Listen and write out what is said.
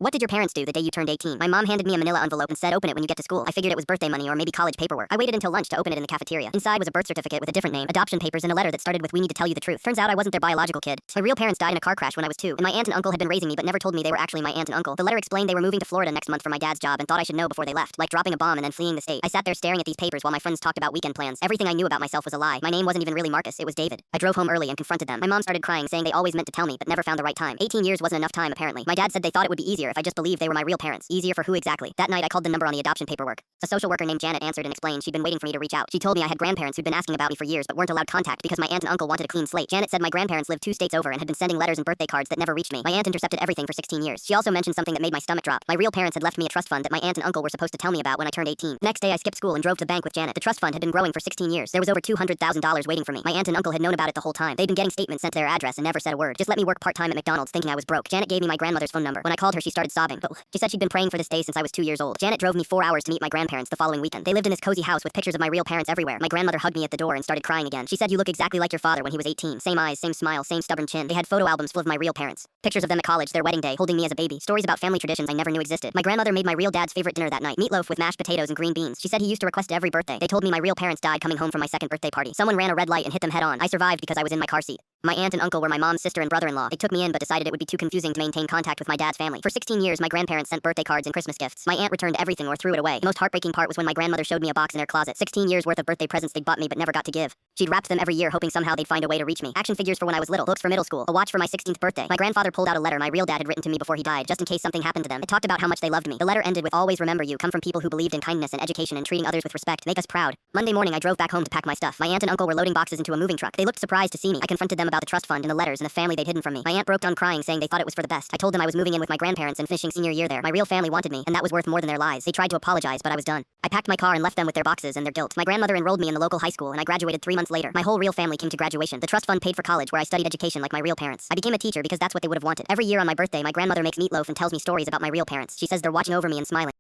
What did your parents do the day you turned 18? My mom handed me a manila envelope and said open it when you get to school. I figured it was birthday money or maybe college paperwork. I waited until lunch to open it in the cafeteria. Inside was a birth certificate with a different name, adoption papers, and a letter that started with "We need to tell you the truth." Turns out I wasn't their biological kid. My real parents died in a car crash when I was 2, and my aunt and uncle had been raising me but never told me they were actually my aunt and uncle. The letter explained they were moving to Florida next month for my dad's job and thought I should know before they left, like dropping a bomb and then fleeing the state. I sat there staring at these papers while my friends talked about weekend plans. Everything I knew about myself was a lie. My name wasn't even really Marcus, it was David. I drove home early and confronted them. My mom started crying, saying they always meant to tell me but never found the right time. 18 years wasn't enough time apparently. My dad said they thought it would be easier if I just believed they were my real parents. Easier for who exactly? That night I called the number on the adoption paperwork. A social worker named Janet answered and explained she'd been waiting for me to reach out. She told me I had grandparents who'd been asking about me for years but weren't allowed contact because my aunt and uncle wanted a clean slate. Janet said my grandparents lived 2 states over and had been sending letters and birthday cards that never reached me. My aunt intercepted everything for 16 years. She also mentioned something that made my stomach drop. My real parents had left me a trust fund that my aunt and uncle were supposed to tell me about when I turned 18. The next day I skipped school and drove to the bank with Janet. The trust fund had been growing for 16 years. There was over $200,000 waiting for me. My aunt and uncle had known about it the whole time. They'd been getting statements sent to their address and never said a word. Just let me work part-time at McDonald's thinking I was broke. Janet gave me my grandmother's phone number. When I called her, she started sobbing. She said she'd been praying for this day since I was 2 years old. Janet drove me 4 hours to meet my grandparents the following weekend. They lived in this cozy house with pictures of my real parents everywhere. My grandmother hugged me at the door and started crying again. She said, "You look exactly like your father when he was 18. Same eyes, same smile, same stubborn chin." They had photo albums full of my real parents. Pictures of them at college, their wedding day, holding me as a baby. Stories about family traditions I never knew existed. My grandmother made my real dad's favorite dinner that night, meatloaf with mashed potatoes and green beans. She said he used to request every birthday. They told me my real parents died coming home from my second birthday party. Someone ran a red light and hit them head on. I survived because I was in my car seat. My aunt and uncle were my mom's sister and brother-in-law. They took me in but decided it would be too confusing to maintain contact with my dad's family. For 16 years, my grandparents sent birthday cards and Christmas gifts. My aunt returned everything or threw it away. The most heartbreaking part was when my grandmother showed me a box in her closet. 16 years worth of birthday presents they'd bought me but never got to give. She'd wrapped them every year hoping somehow they'd find a way to reach me. Action figures for when I was little, books for middle school, a watch for my 16th birthday. My grandfather pulled out a letter my real dad had written to me before he died, just in case something happened to them. It talked about how much they loved me. The letter ended with "Always remember you come from people who believed in kindness and education and treating others with respect. Make us proud." Monday morning I drove back home to pack my stuff. My aunt and uncle were loading boxes into a moving truck. They looked surprised to see me. I confronted them about the trust fund and the letters and the family they'd hidden from me. My aunt broke down crying, saying they thought it was for the best. I told them I was moving in with my grandparents and finishing senior year there. My real family wanted me, and that was worth more than their lives. They tried to apologize, but I was done. I packed my car and left them with their boxes and their guilt. My grandmother enrolled me in the local high school and I graduated 3 months later. My whole real family came to graduation. The trust fund paid for college where I studied education like my real parents. I became a teacher because that's what they would have wanted. Every year on my birthday, my grandmother makes meatloaf and tells me stories about my real parents. She says they're watching over me and smiling.